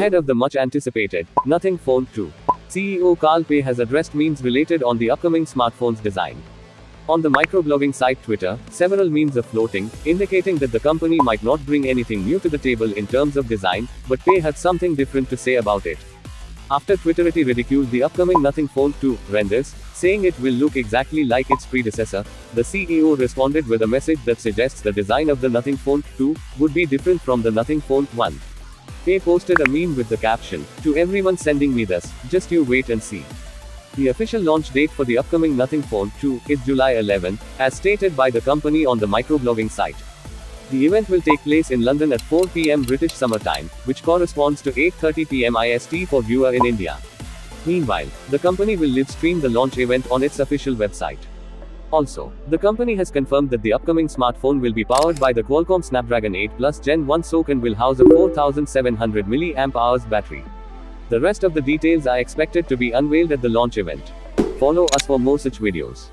Ahead of the much-anticipated Nothing Phone 2, CEO Carl Pei has addressed memes related on the upcoming smartphone's design. On the microblogging site Twitter, several memes are floating, indicating that the company might not bring anything new to the table in terms of design, but Pei had something different to say about it. After Twitterati ridiculed the upcoming Nothing Phone 2 renders, saying it will look exactly like its predecessor, the CEO responded with a message that suggests the design of the Nothing Phone 2 would be different from the Nothing Phone 1. Pei posted a meme with the caption, "To everyone sending me this, just you wait and see." The official launch date for the upcoming Nothing Phone 2 is July 11, as stated by the company on the microblogging site. The event will take place in London at 4 p.m. British Summer Time, which corresponds to 8:30 p.m. IST for viewer in India. Meanwhile, the company will live stream the launch event on its official website. Also, the company has confirmed that the upcoming smartphone will be powered by the Qualcomm Snapdragon 8 Plus Gen 1 SoC and will house a 4700 mAh battery. The rest of the details are expected to be unveiled at the launch event. Follow us for more such videos.